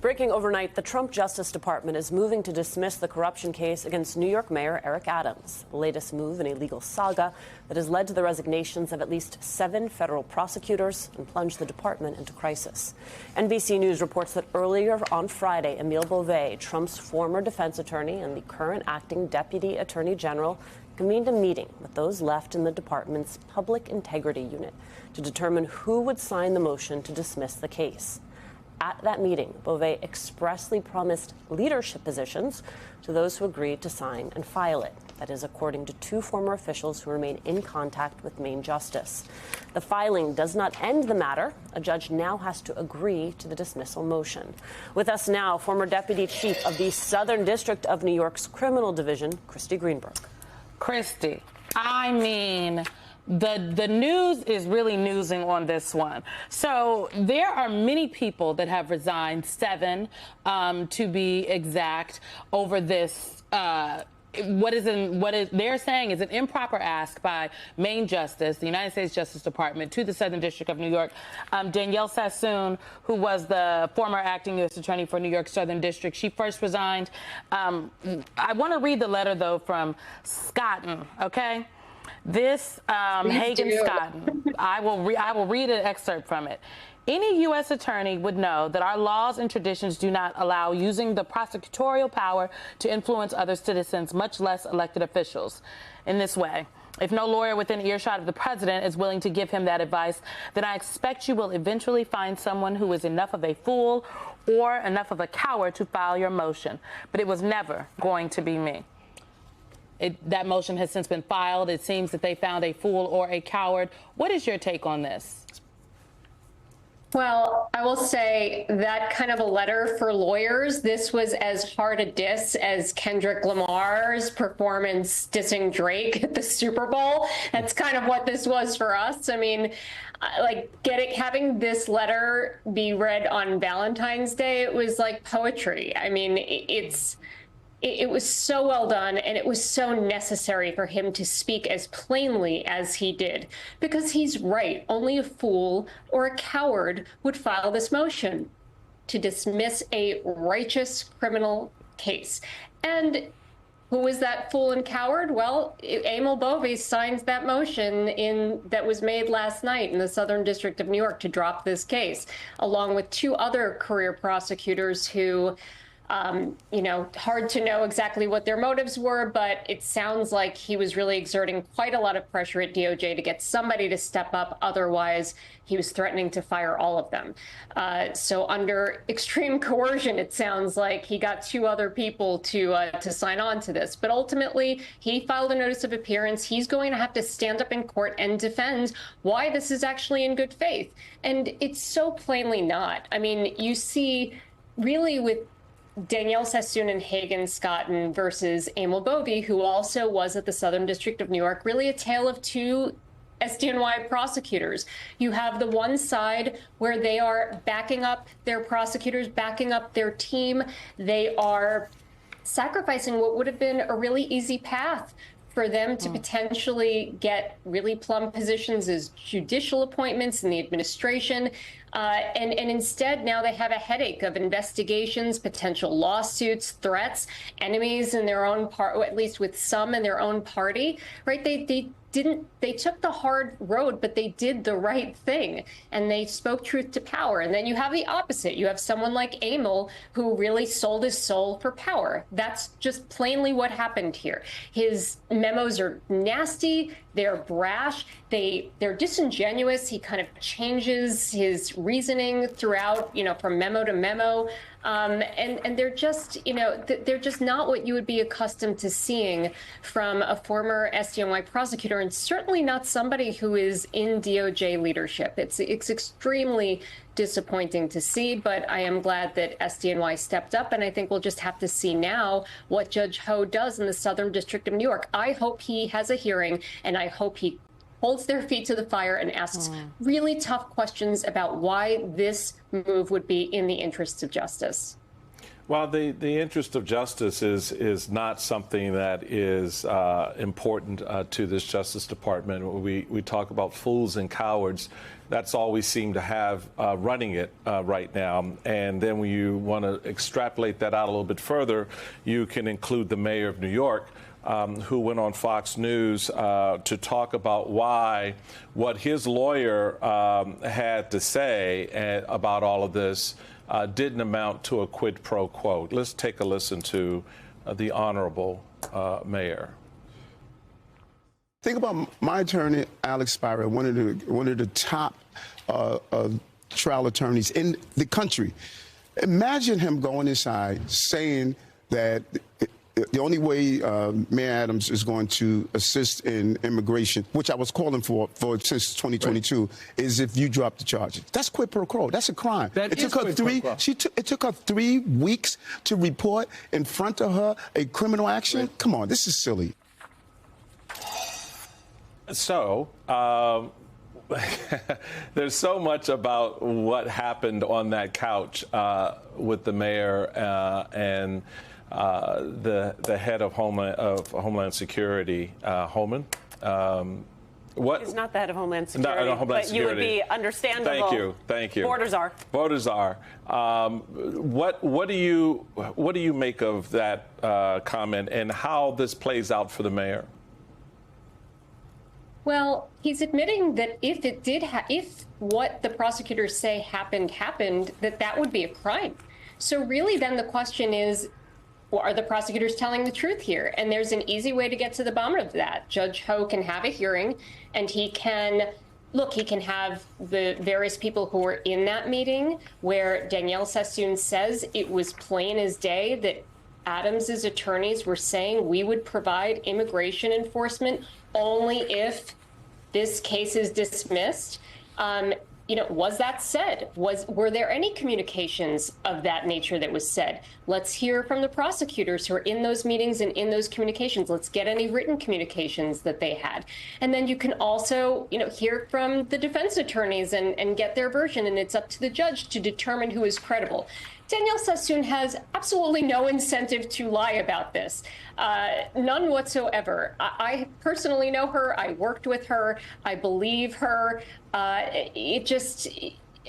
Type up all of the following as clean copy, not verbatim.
Breaking overnight, the Trump Justice Department is moving to dismiss the corruption case against New York Mayor Eric Adams, the latest move in a legal saga that has led to the resignations of at least 7 federal prosecutors and plunged the department into crisis. NBC News reports that earlier on Friday, Emile Beauvais, Trump's former defense attorney and the current acting deputy attorney general, convened a meeting with those left in the department's public integrity unit to determine who would sign the motion to dismiss the case. At that meeting, Beauvais expressly promised leadership positions to those who agreed to sign and file it. That is, according to 2 former officials who remain in contact with Main Justice. The filing does not end the matter. A judge now has to agree to the dismissal motion. With us now, former Deputy Chief of the Southern District of New York's Criminal Division, Christy Greenberg. Christy, I mean, the news is really newsing on this one. So there are many people that have resigned, 7 to be exact, over this. What they're saying is an improper ask by Main Justice, the United States Justice Department, to the Southern District of New York. Danielle Sassoon, who was the former acting U.S. attorney for New York Southern District, she first resigned. I want to read the letter, though, from Scotton, okay? This Hagen Scotton, I will read an excerpt from it. Any U.S. attorney would know that our laws and traditions do not allow using the prosecutorial power to influence other citizens, much less elected officials, in this way. If no lawyer within earshot of the president is willing to give him that advice, then I expect you will eventually find someone who is enough of a fool or enough of a coward to file your motion. But it was never going to be me. That motion has since been filed. It seems that they found a fool or a coward. What is your take on this? Well, I will say that kind of a letter for lawyers, this was as hard a diss as Kendrick Lamar's performance dissing Drake at the Super Bowl. That's kind of what this was for us. I mean, like having this letter be read on Valentine's Day, it was like poetry. I mean, it was so well done, and it was so necessary for him to speak as plainly as he did, because he's right. Only a fool or a coward would file this motion to dismiss a righteous criminal case. And who is that fool and coward? Well, Emile Beauvais signs that motion that was made last night in the Southern District of New York to drop this case, along with 2 other career prosecutors who hard to know exactly what their motives were, but it sounds like he was really exerting quite a lot of pressure at DOJ to get somebody to step up. Otherwise, he was threatening to fire all of them. So under extreme coercion, it sounds like he got 2 other people to sign on to this. But ultimately, he filed a notice of appearance. He's going to have to stand up in court and defend why this is actually in good faith. And it's so plainly not. I mean, you see really with Danielle Sassoon and Hagen Scotton versus Emile Beauvais, who also was at the Southern District of New York, really a tale of 2 SDNY prosecutors. You have the one side where they are backing up their prosecutors, backing up their team. They are sacrificing what would have been a really easy path for them to potentially get really plum positions as judicial appointments in the administration. And instead, now they have a headache of investigations, potential lawsuits, threats, enemies in their own part, or at least with some in their own party, right? They took the hard road, but they did the right thing, and they spoke truth to power. And then you have the opposite. You have someone like Emile who really sold his soul for power. That's just plainly what happened here. His memos are nasty. They're brash. They're disingenuous. He kind of changes his reasoning throughout, from memo to memo. And they're just, they're just not what you would be accustomed to seeing from a former SDNY prosecutor, and certainly not somebody who is in DOJ leadership. It's extremely disappointing to see, but I am glad that SDNY stepped up, and I think we'll just have to see now what Judge Ho does in the Southern District of New York. I hope he has a hearing, and I hope he holds their feet to the fire and asks really tough questions about why this move would be in the interests of justice. Well, the interest of justice is not something that is important to this Justice Department. We talk about fools and cowards. That's all we seem to have running it right now. And then when you want to extrapolate that out a little bit further, you can include the mayor of New York, who went on Fox News to talk about what his lawyer had to say about all of this didn't amount to a quid pro quo. Let's take a listen to the Honorable Mayor. Think about my attorney, Alex Spira, one of the top trial attorneys in the country. Imagine him going inside saying that the only way Mayor Adams is going to assist in immigration, which I was calling for since 2022, is if you drop the charges. That's quid pro quo. That's a crime. It took her 3 weeks to report in front of her a criminal action. Right. Come on, this is silly. So, there's so much about what happened on that couch with the mayor and the head of Homeland Security, Homan. He's not the head of Homeland Security, Homeland Security. You would be understandable. Thank you. Voters are. Voters are. What do you make of that comment and how this plays out for the mayor? Well, he's admitting that if what the prosecutors say happened, that would be a crime. So really, then the question is, well, are the prosecutors telling the truth here? And there's an easy way to get to the bottom of that. Judge Ho can have a hearing, and he can have the various people who were in that meeting where Danielle Sassoon says it was plain as day that Adams's attorneys were saying we would provide immigration enforcement only if this case is dismissed. Was that said? Were there any communications of that nature that was said? Let's hear from the prosecutors who are in those meetings and in those communications. Let's get any written communications that they had. And then you can also, hear from the defense attorneys and get their version. And it's up to the judge to determine who is credible. Danielle Sassoon has absolutely no incentive to lie about this. None whatsoever. I personally know her. I worked with her. I believe her.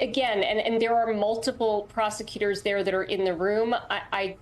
Again, and there are multiple prosecutors there that are in the room. I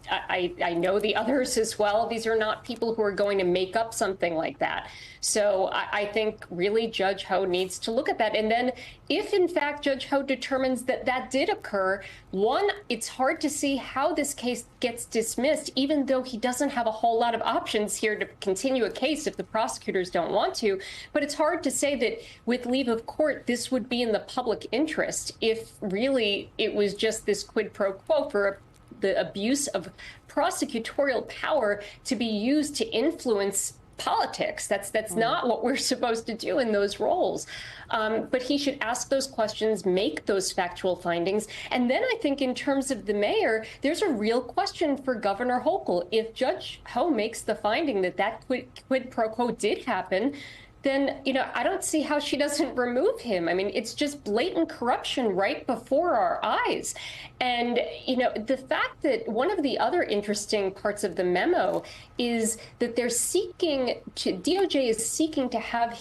know the others as well. These are not people who are going to make up something like that. So I think really Judge Ho needs to look at that. And then if in fact Judge Ho determines that that did occur, one, it's hard to see how this case gets dismissed, even though he doesn't have a whole lot of options here to continue a case if the prosecutors don't want to. But it's hard to say that with leave of court, this would be in the public interest if really it was just this quid pro quo for the abuse of prosecutorial power to be used to influence politics. That's not what we're supposed to do in those roles. But he should ask those questions, make those factual findings. And then I think in terms of the mayor, there's a real question for Governor Hochul. If Judge Ho makes the finding that quid pro quo did happen, then, I don't see how she doesn't remove him. I mean, it's just blatant corruption right before our eyes. And, the fact that one of the other interesting parts of the memo is that DOJ is seeking to have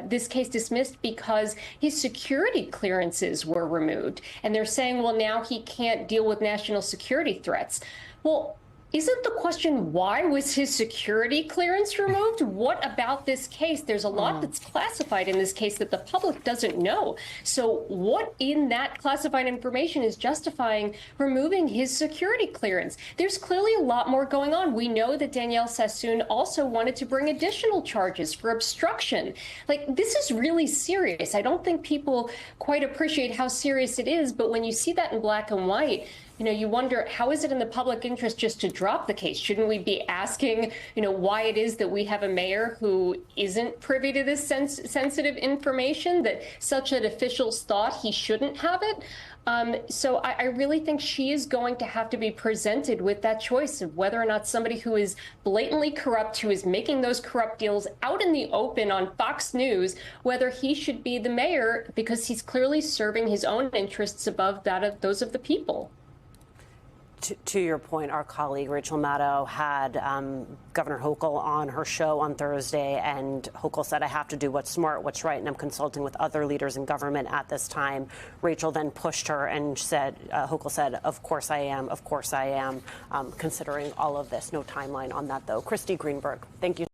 this case dismissed because his security clearances were removed. And they're saying, well, now he can't deal with national security threats. Well, isn't the question, why was his security clearance removed? What about this case? There's a lot that's classified in this case that the public doesn't know. So what in that classified information is justifying removing his security clearance? There's clearly a lot more going on. We know that Danielle Sassoon also wanted to bring additional charges for obstruction. This is really serious. I don't think people quite appreciate how serious it is, but when you see that in black and white, you wonder, how is it in the public interest just to drop the case? Shouldn't we be asking, why it is that we have a mayor who isn't privy to this sensitive information, that such an official's thought he shouldn't have it? So I really think she is going to have to be presented with that choice of whether or not somebody who is blatantly corrupt, who is making those corrupt deals out in the open on Fox News, whether he should be the mayor because he's clearly serving his own interests above that of those of the people. To your point, our colleague Rachel Maddow had Governor Hochul on her show on Thursday, and Hochul said, "I have to do what's smart, what's right, and I'm consulting with other leaders in government at this time." Rachel then pushed her and said, Hochul said, of course I am, considering all of this. No timeline on that, though. Christy Greenberg, thank you.